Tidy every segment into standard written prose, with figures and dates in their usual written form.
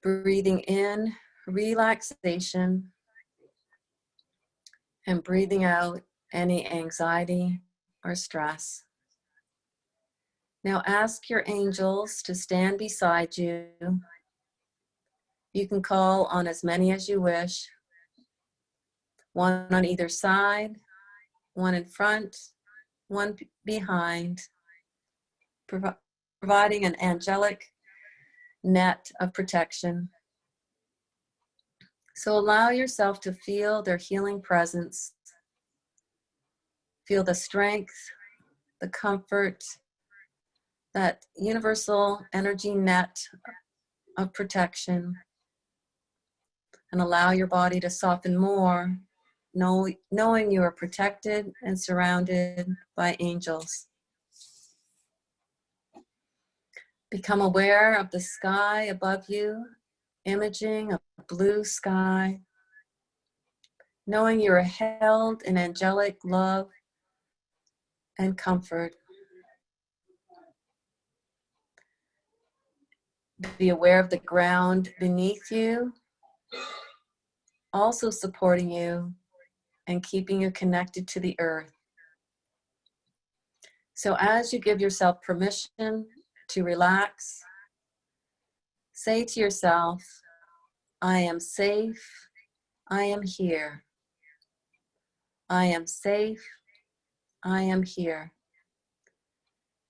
Breathing in relaxation and breathing out any anxiety or stress. Now ask your angels to stand beside you. You can call on as many as you wish, one on either side, one in front, one behind, providing an angelic net of protection. So allow yourself to feel their healing presence. Feel the strength, the comfort, that universal energy net of protection, and allow your body to soften more, knowing you are protected and surrounded by angels. Become aware of the sky above you, imaging a blue sky, knowing you are held in angelic love and comfort. Be aware of the ground beneath you, also supporting you and keeping you connected to the earth. So as you give yourself permission to relax, say to yourself, I am safe, I am here. I am safe, I am here.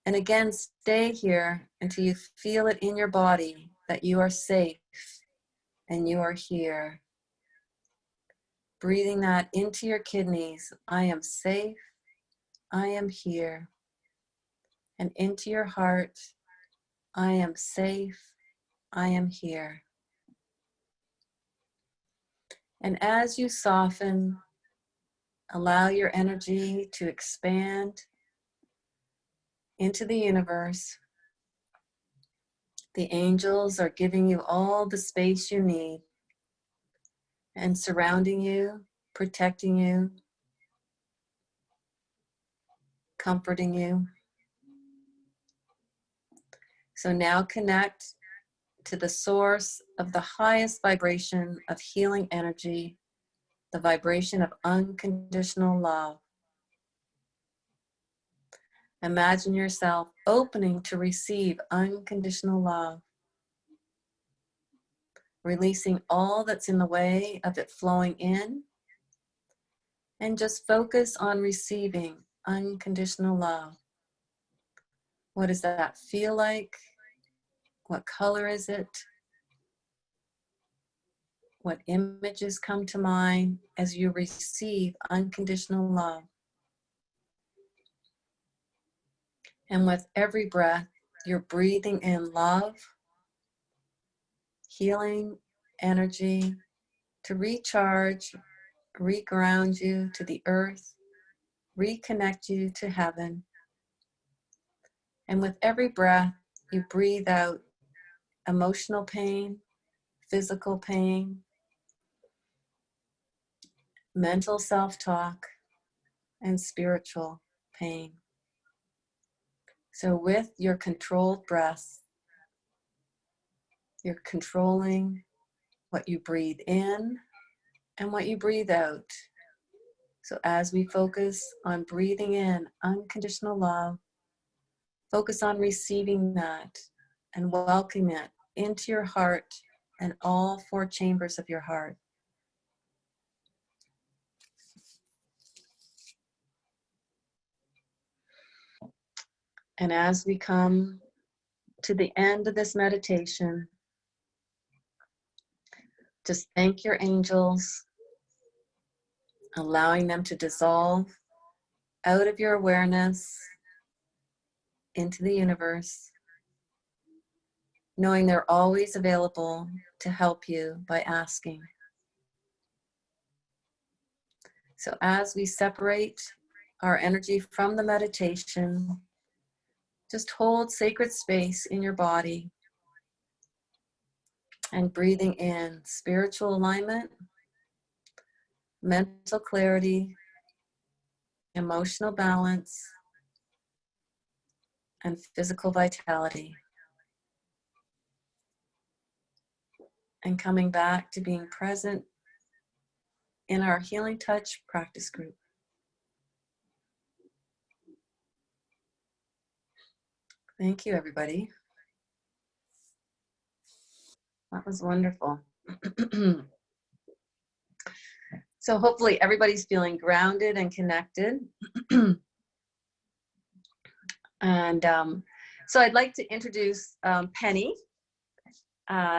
And again, stay here until you feel it in your body that you are safe and you are here. Breathing that into your kidneys, I am safe, I am here. And into your heart, I am safe, I am here. And as you soften, allow your energy to expand into the universe. The angels are giving you all the space you need and surrounding you, protecting you, comforting you. So now connect to the source of the highest vibration of healing energy, the vibration of unconditional love. Imagine yourself opening to receive unconditional love, releasing all that's in the way of it flowing in, and just focus on receiving unconditional love. What does that feel like? What color is it? What images come to mind as you receive unconditional love? And with every breath, you're breathing in love, healing energy to recharge, reground you to the earth, reconnect you to heaven. And with every breath, you breathe out emotional pain, physical pain, mental self-talk, and spiritual pain. So with your controlled breath, you're controlling what you breathe in and what you breathe out. So as we focus on breathing in unconditional love, focus on receiving that and welcoming it into your heart and all 4 chambers of your heart. And as we come to the end of this meditation, just thank your angels, allowing them to dissolve out of your awareness into the universe, knowing they're always available to help you by asking. So as we separate our energy from the meditation, just hold sacred space in your body and breathing in spiritual alignment, mental clarity, emotional balance, and physical vitality. and coming back to being present in our Healing Touch practice group. Thank you, everybody. That was wonderful. So hopefully everybody's feeling grounded and connected. And so I'd like to introduce Penny.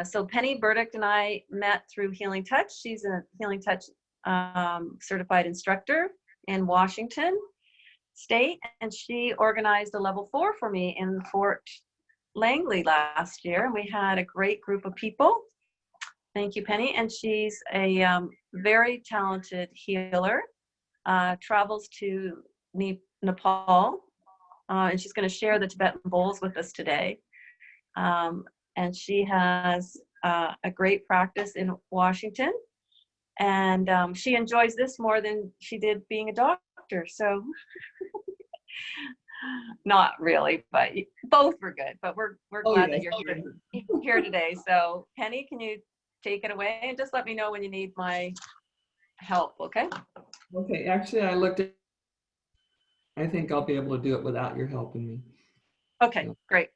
So Penny Burdick and I met through Healing Touch. She's a Healing Touch certified instructor in Washington State, and she organized a level 4 for me in Fort Langley last year, and we had a great group of people. Thank you, Penny. And she's a very talented healer, travels to Nepal, and she's going to share the Tibetan Bowls with us today. And she has a great practice in Washington, and she enjoys this more than she did being a doctor. So not really, but both were good. But we're glad that you're here today. So Penny, can you take it away and just let me know when you need my help, okay? Okay, actually I looked at, I think I'll be able to do it without your helping me. Okay, so, great.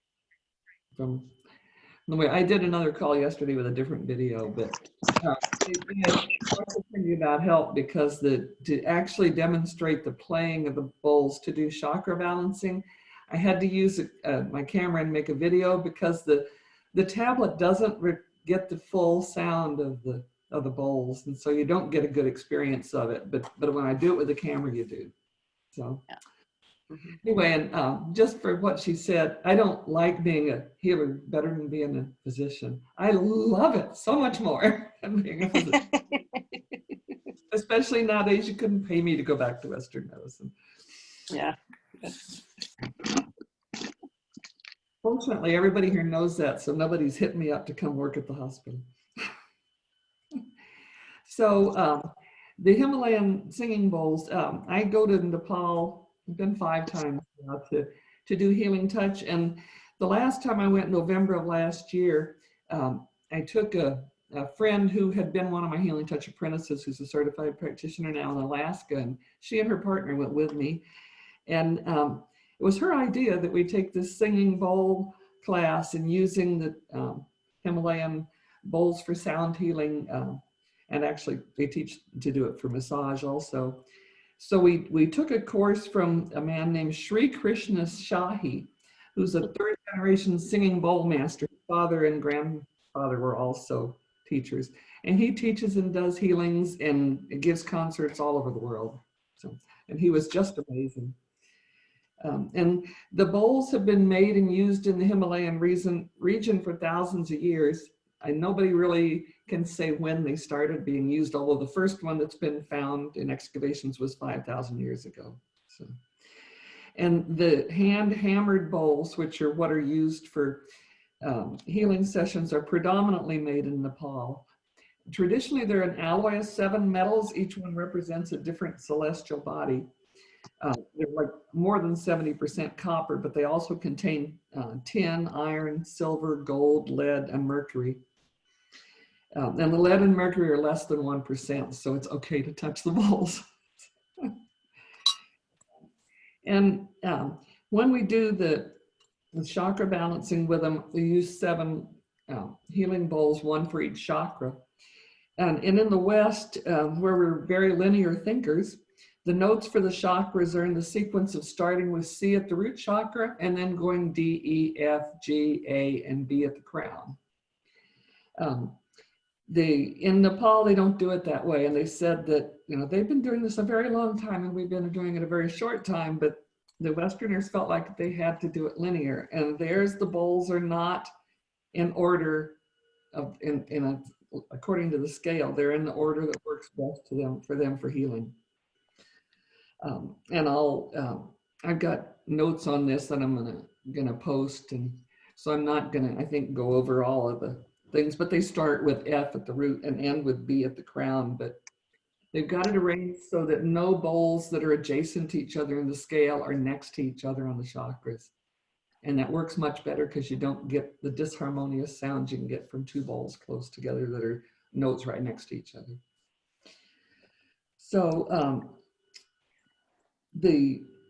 From the way I did another call yesterday with a different video, but thinking about help because to actually demonstrate the playing of the bowls to do chakra balancing, I had to use my camera and make a video because the tablet doesn't get the full sound of the bowls, and so you don't get a good experience of it. But when I do it with the camera, you do. So. Yeah. Anyway, and just for what she said, I don't like being a healer better than being a physician. I love it so much more than being a physician. Especially nowadays, you couldn't pay me to go back to Western medicine. Yeah. Fortunately, everybody here knows that, so nobody's hit me up to come work at the hospital. So the Himalayan singing bowls, I go to Nepal. I've been 5 times now to do Healing Touch. And the last time I went, November of last year, I took a friend who had been one of my Healing Touch apprentices, who's a certified practitioner now in Alaska, and she and her partner went with me. And it was her idea that we take this singing bowl class and using the Himalayan bowls for sound healing. And actually, they teach to do it for massage also. So we took a course from a man named Sri Krishna Shahi, who's a 3rd generation singing bowl master. His father and grandfather were also teachers. And he teaches and does healings and gives concerts all over the world. So, and he was just amazing. And the bowls have been made and used in the Himalayan region for thousands of years. And nobody really can say when they started being used, although the first one that's been found in excavations was 5,000 years ago. So, and the hand-hammered bowls, which are what are used for healing sessions, are predominantly made in Nepal. Traditionally, they're an alloy of 7 metals. Each one represents a different celestial body. They're like more than 70% copper, but they also contain tin, iron, silver, gold, lead, and mercury. And the lead and mercury are less than 1%, so it's okay to touch the bowls. And when we do the chakra balancing with them, we use 7 healing bowls, 1 for each chakra. And in the West, where we're very linear thinkers, the notes for the chakras are in the sequence of starting with C at the root chakra and then going D, E, F, G, A, and B at the crown. In Nepal, they don't do it that way. And they said that, they've been doing this a very long time and we've been doing it a very short time, but the Westerners felt like they had to do it linear. And the bowls are not in order according to the scale. They're in the order that works best for them for healing. And I've got notes on this that I'm gonna post, and so I'm not gonna, I think, go over all of the things, but they start with F at the root and end with B at the crown, but they've got it arranged so that no bowls that are adjacent to each other in the scale are next to each other on the chakras. And that works much better because you don't get the disharmonious sounds you can get from two bowls close together that are notes right next to each other. So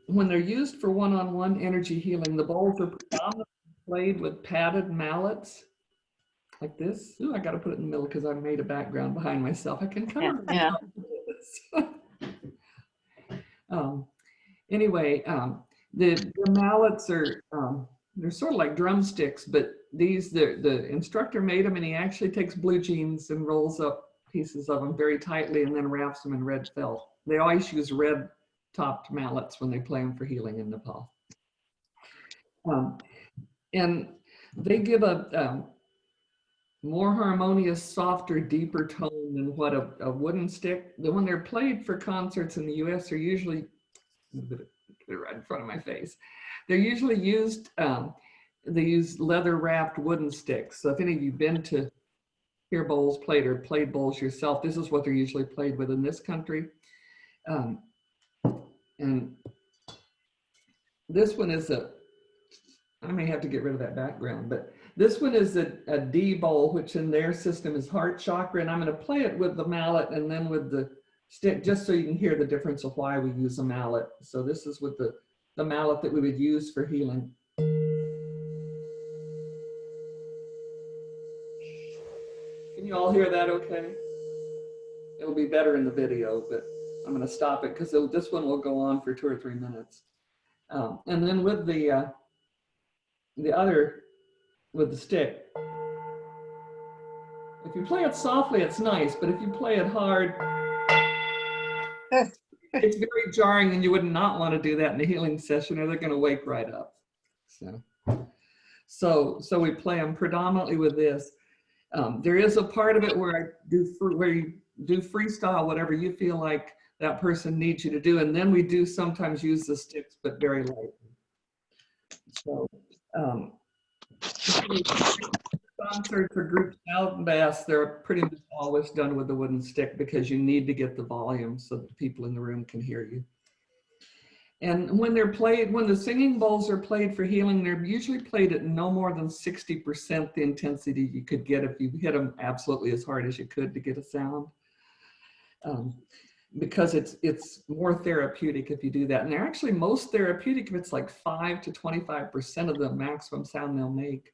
when they're used for one-on-one energy healing, the bowls are predominantly played with padded mallets like this. Ooh, I got to put it in the middle because I made a background behind myself. I can cover Yeah. Anyway, the mallets are they're sort of like drumsticks, but the instructor made them, and he actually takes blue jeans and rolls up pieces of them very tightly and then wraps them in red felt. They always use red topped mallets when they play them for healing in Nepal. And they give a more harmonious, softer, deeper tone than what a wooden stick. When they're played for concerts in the US, they're usually, put it right in front of my face. They're usually used, they use leather wrapped wooden sticks. So if any of you've been to hear bowls played or played bowls yourself, this is what they're usually played with in this country. And this one is I may have to get rid of that background, but this one is a D bowl, which in their system is heart chakra. And I'm going to play it with the mallet and then with the stick, just so you can hear the difference of why we use a mallet. So this is with the mallet that we would use for healing. Can you all hear that okay? It'll be better in the video, but I'm going to stop it because this one will go on for 2 or 3 minutes. And then with the other, with the stick, if you play it softly, it's nice, but if you play it hard, it's very jarring, and you would not want to do that in a healing session, or they're going to wake right up. So we play them predominantly with this. There is a part of it where you do freestyle, whatever you feel like that person needs you to do, and then we do sometimes use the sticks, but very lightly. So concerts or group sound baths, they're pretty much always done with the wooden stick because you need to get the volume so that people in the room can hear you. And when they're played, when the singing bowls are played for healing, they're usually played at no more than 60% the intensity you could get if you hit them absolutely as hard as you could to get a sound. Because it's more therapeutic if you do that. And they're actually most therapeutic if it's like 5 to 25% of the maximum sound they'll make.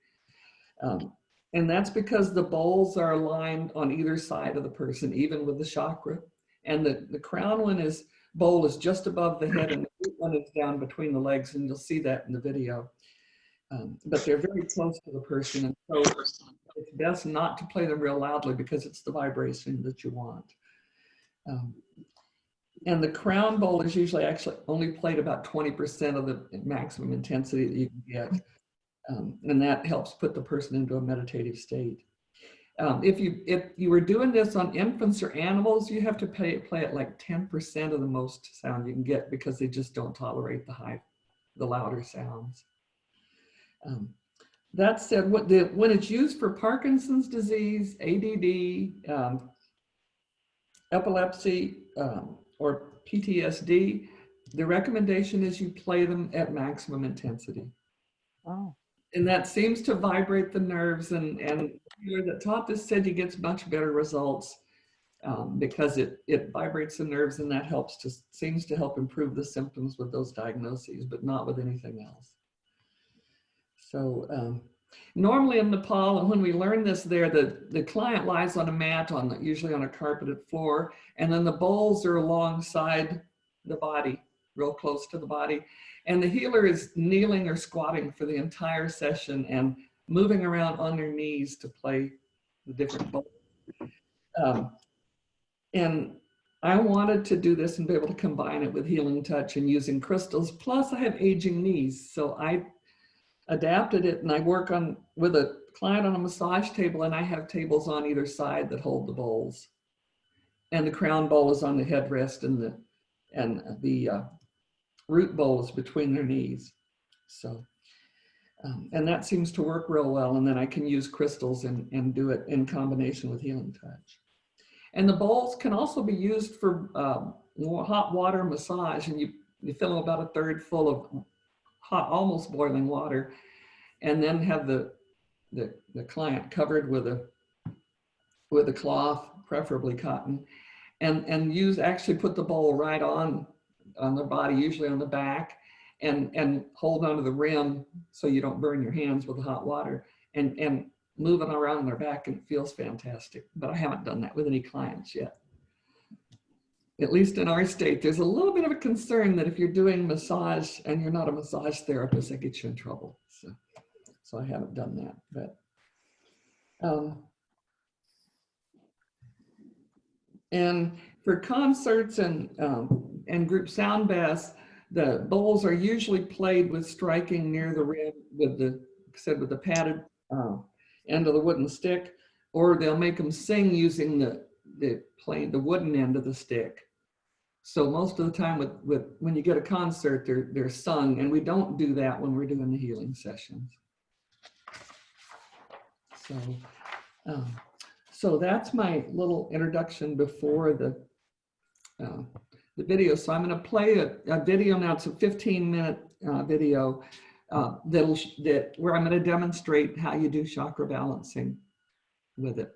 And that's because the bowls are aligned on either side of the person, even with the chakra. And the crown bowl is just above the head, and the root one is down between the legs, and you'll see that in the video. But they're very close to the person, and so it's best not to play them real loudly because it's the vibration that you want. And the crown bowl is usually actually only played about 20% of the maximum intensity that you can get. And that helps put the person into a meditative state. If you were doing this on infants or animals, you have to play it like 10% of the most sound you can get because they just don't tolerate the louder sounds. That said, when it's used for Parkinson's disease, ADD, epilepsy, or PTSD, the recommendation is you play them at maximum intensity. Oh. And that seems to vibrate the nerves, and that taught this said you get much better results because it vibrates the nerves, and that seems to help improve the symptoms with those diagnoses, but not with anything else. So normally in Nepal, and when we learn this there, the client lies on a mat usually on a carpeted floor, and then the bowls are alongside the body, real close to the body. And the healer is kneeling or squatting for the entire session and moving around on their knees to play the different bowls. And I wanted to do this and be able to combine it with healing touch and using crystals. Plus I have aging knees. So I adapted it, and I work with a client on a massage table, and I have tables on either side that hold the bowls. And the crown bowl is on the headrest, and the root bowl is between their knees. So, and that seems to work real well. And then I can use crystals and do it in combination with healing touch. And the bowls can also be used for hot water massage, and you fill them about 1/3 full of hot, almost boiling water, and then have the client covered with a cloth, preferably cotton, and actually put the bowl right on their body, usually on the back, and hold onto the rim so you don't burn your hands with the hot water, and move it around their back, and it feels fantastic. But I haven't done that with any clients yet. At least in our state, there's a little bit of a concern that if you're doing massage and you're not a massage therapist, that gets you in trouble. So I haven't done that. But and for concerts and group sound baths, the bowls are usually played with striking near the rim with the padded end of the wooden stick, or they'll make them sing using the wooden end of the stick. So most of the time when you get a concert, they're sung, and we don't do that when we're doing the healing sessions. So that's my little introduction before the video. So I'm going to play a video now. It's a 15-minute video where I'm going to demonstrate how you do chakra balancing with it.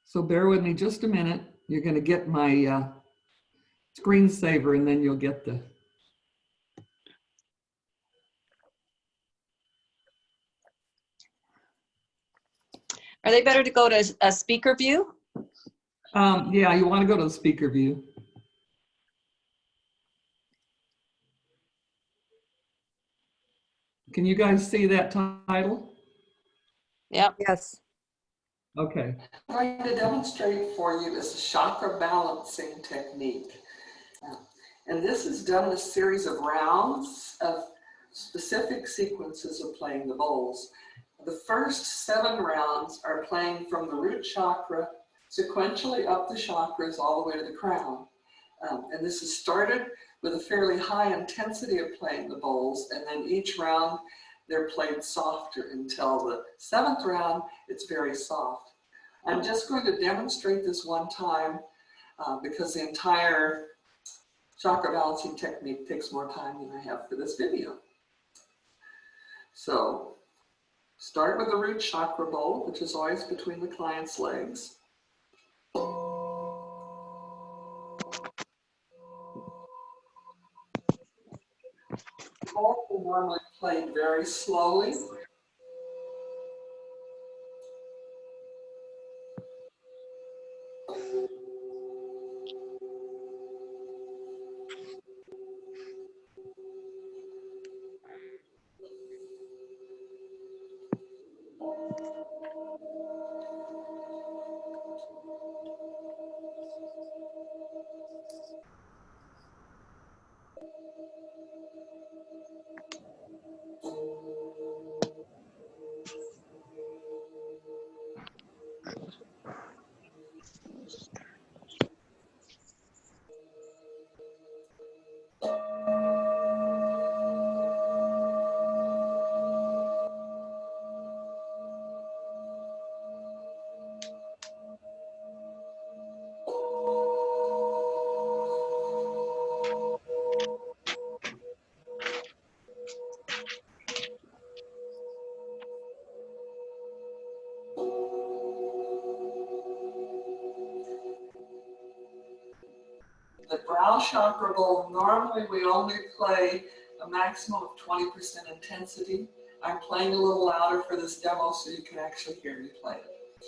So bear with me just a minute. You're going to get my screensaver, and then you'll get the. Are they better to go to a speaker view? Yeah, you want to go to the speaker view. Can you guys see that title? Yep. Yes. Okay. I'm going to demonstrate for you this chakra balancing technique. And this is done in a series of rounds of specific sequences of playing the bowls. The first 7 rounds are playing from the root chakra sequentially up the chakras all the way to the crown. And this is started with a fairly high intensity of playing the bowls, and then each round they're played softer until the 7th round it's very soft. I'm just going to demonstrate this one time because the entire chakra balancing technique takes more time than I have for this video. So start with the root chakra bowl, which is always between the client's legs. Both are normally played very slowly. The brow chakra bowl, normally we only play a maximum of 20% intensity. I'm playing a little louder for this demo so you can actually hear me play it.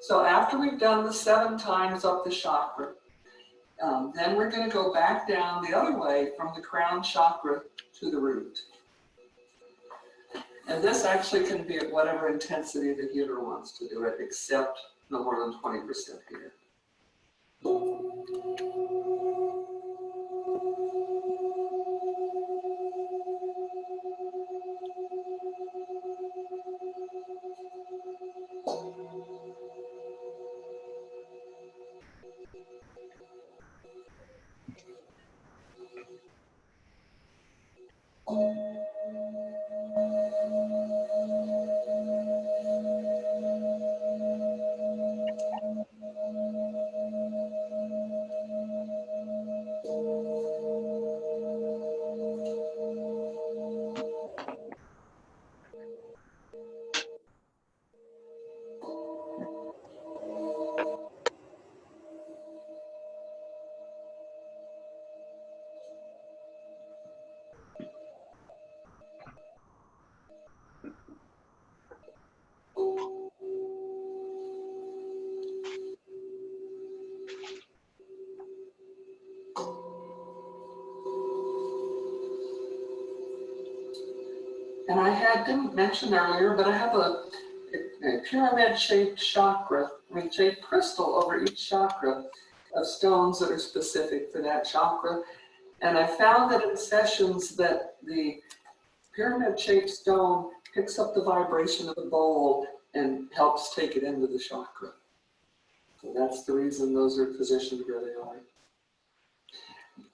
So after we've done the 7 times up the chakra, then we're going to go back down the other way from the crown chakra to the root. And this actually can be at whatever intensity the healer wants to do it, except no more than 20% here. I didn't mention earlier, but I have a pyramid-shaped chakra, shaped crystal over each chakra of stones that are specific for that chakra. And I found that in sessions that the pyramid-shaped stone picks up the vibration of the bowl and helps take it into the chakra. So that's the reason those are positioned where they are.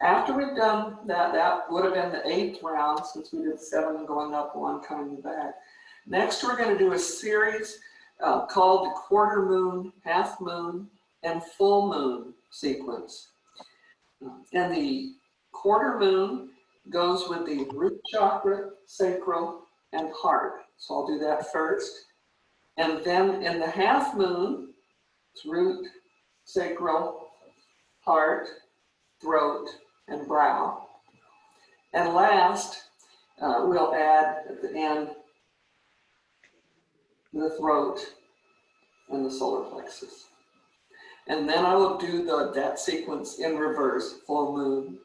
After we've done that, that would have been the 8th round, since we did 7 going up, 1 coming back. Next, we're going to do a series called the quarter moon, half moon, and full moon sequence. And the quarter moon goes with the root chakra, sacral, and heart. So I'll do that first. And then in the half moon, it's root, sacral, heart, throat, and brow. And last, we'll add at the end the throat and the solar plexus. And then I will do that sequence in reverse, full moon,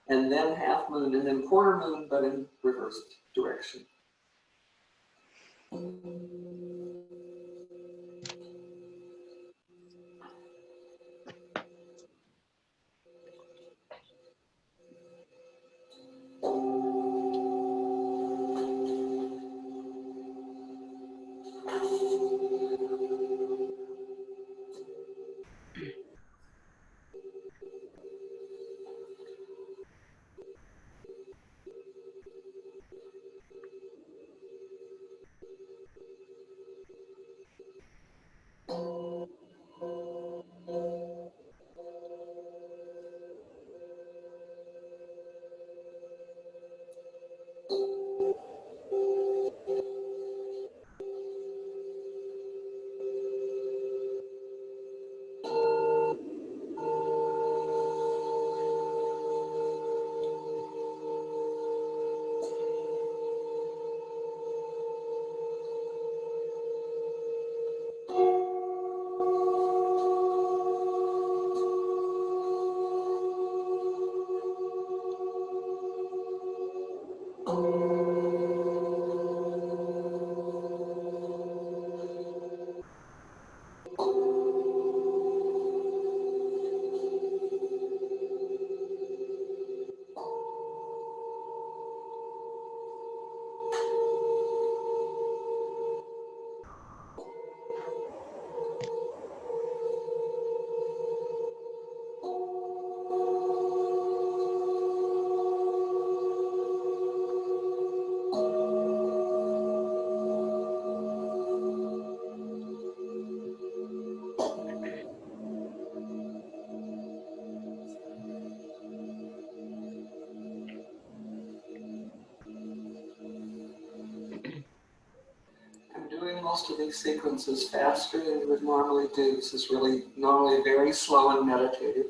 and then half moon, and then quarter moon, but in reverse direction. I'm doing most of these sequences faster than you would normally do. This is really normally very slow and meditative.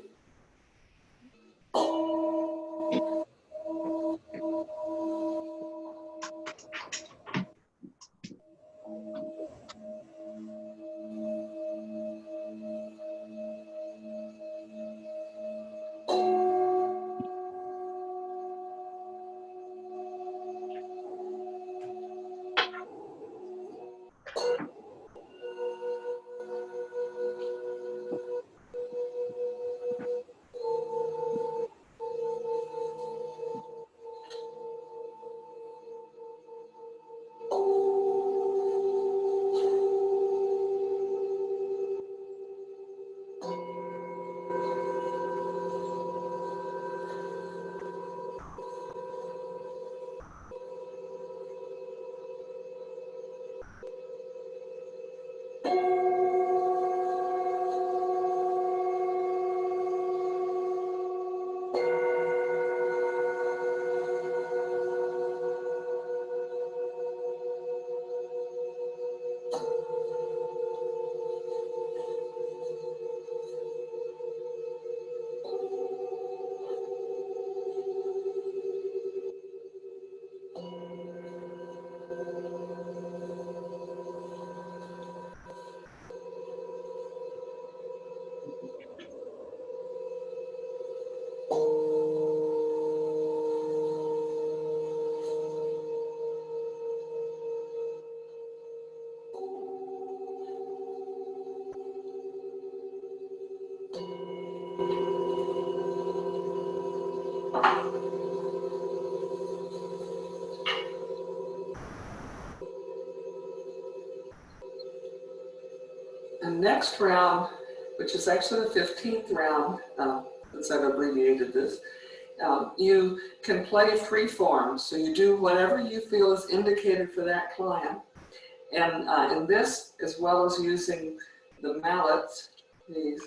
And next round, which is actually the 15th round, since I've abbreviated this, you can play free form. So you do whatever you feel is indicated for that client. And in this, as well as using the mallets, these,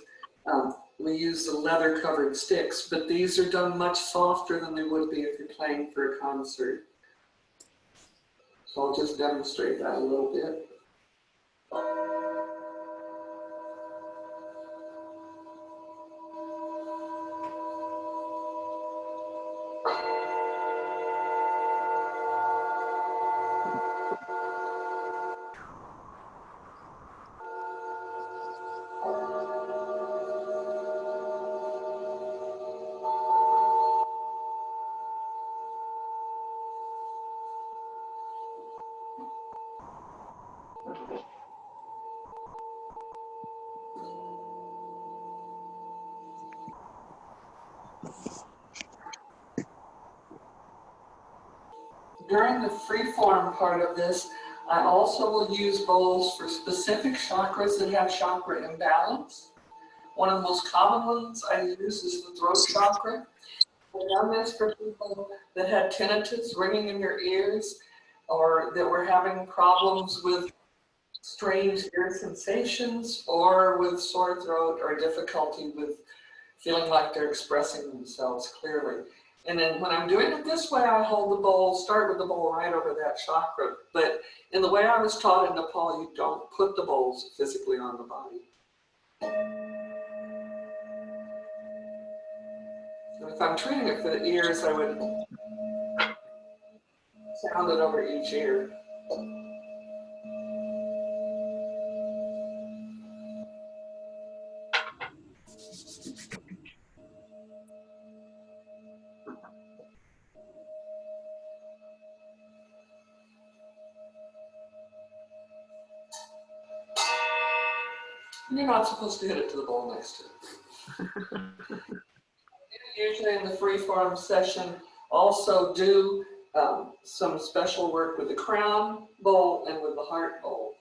we use the leather covered sticks, but these are done much softer than they would be if you're playing for a concert. So I'll just demonstrate that a little bit. During the free-form part of this, I also will use bowls for specific chakras that have chakra imbalance. One of the most common ones I use is the throat chakra. I've done this for people that had tinnitus, ringing in their ears, or that were having problems with strange ear sensations, or with sore throat, or difficulty with feeling like they're expressing themselves clearly. And then when I'm doing it this way, I hold the bowl, start with the bowl right over that chakra. But in the way I was taught in Nepal, you don't put the bowls physically on the body. And if I'm treating it for the ears, I would sound it over each ear. And you're not supposed to hit it to the bowl next to it. Usually in the free-form session, also do some special work with the crown bowl and with the heart bowl.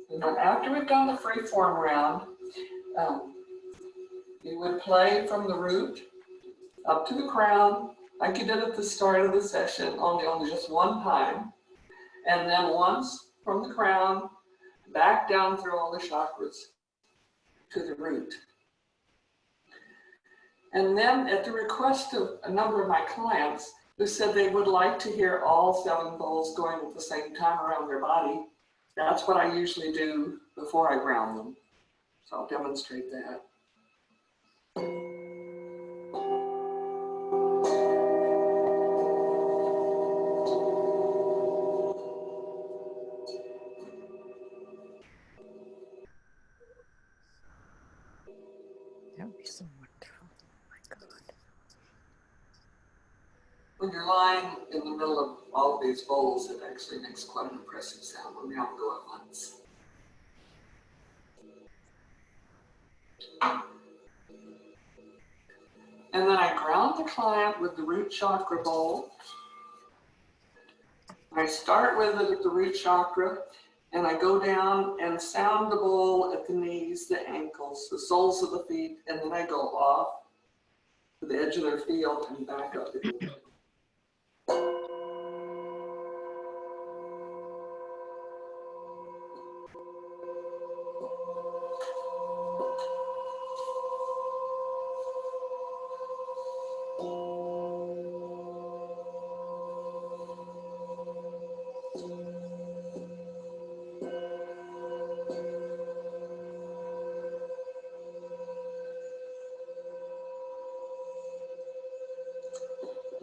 And after we've done the free form round, you would play from the root up to the crown, like you did at the start of the session, only just one time. And then once from the crown, back down through all the chakras to the root. And then at the request of a number of my clients who said they would like to hear all 7 bowls going at the same time around their body, that's what I usually do before I ground them. So I'll demonstrate that. That would be so wonderful. Oh my God. When you're lying in the middle of all of these bowls, it actually makes quite an impressive sound when they all go at once. And then I ground the client with the root chakra bowl. I start with it at the root chakra, and I go down and sound the bowl at the knees, the ankles, the soles of the feet, and then I go off to the edge of their field and back up again.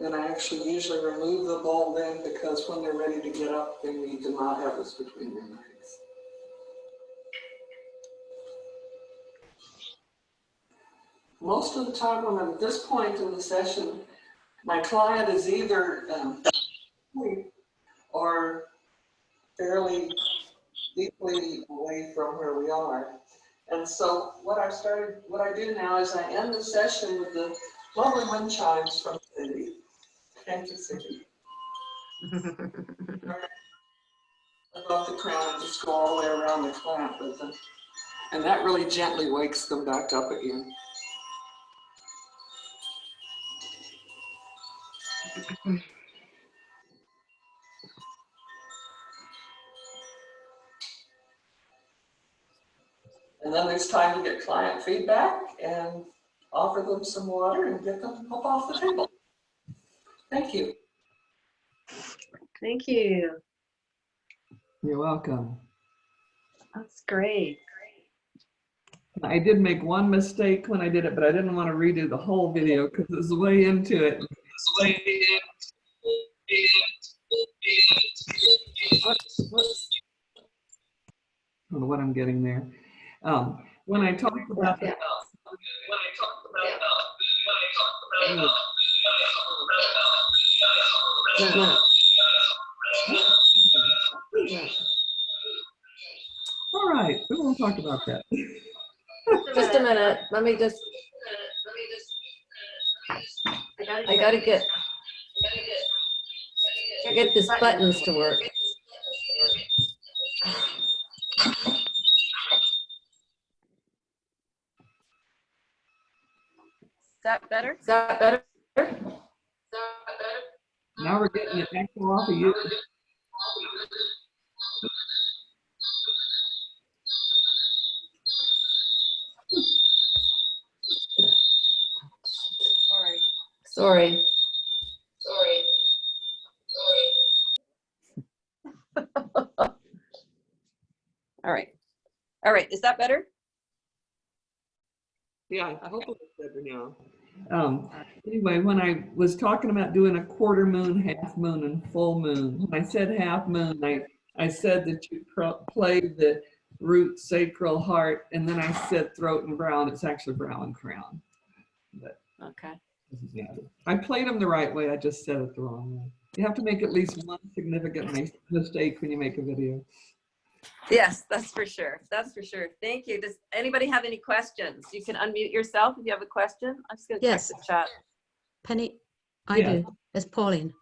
And I actually usually remove the bowl then, because when they're ready to get up, they need to not have this between their legs. Most of the time when I'm at this point in the session, my client is either asleep or fairly deeply away from where we are. And so what I do now is I end the session with the lovely wind chimes from Cindy. Thank you, Cindy. Above the crown and just go all the way around the clamp with them. And that really gently wakes them back up again. And then it's time to get client feedback and offer them some water and get them up off the table. Thank you. Thank you. You're welcome. That's great. I did make one mistake when I did it, but I didn't want to redo the whole video because it was way into it. I don't know what I'm getting there. When I talked about all right, we won't talk about that. Just a minute. Let me just. I gotta get these buttons to work. Is that better? Is that better? Now we're getting an echo off of you. Sorry. All right. All right. Is that better? Yeah, I hope it's better now. Anyway, when I was talking about doing a quarter moon, half moon, and full moon, when I said half moon, I said that you play the root, sacral, heart, and then I said throat and brow, and it's actually brow and crown. But Okay. yeah, I played them the right way. I just said it the wrong way. You have to make at least one significant mistake when you make a video. Yes, that's for sure. That's for sure. Thank you. Does anybody have any questions? You can unmute yourself if you have a question. I'm just going to check the chat. Penny, I do. It's Pauline.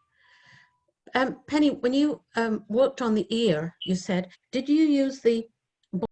Penny, when you worked on the ear, you said, did you use the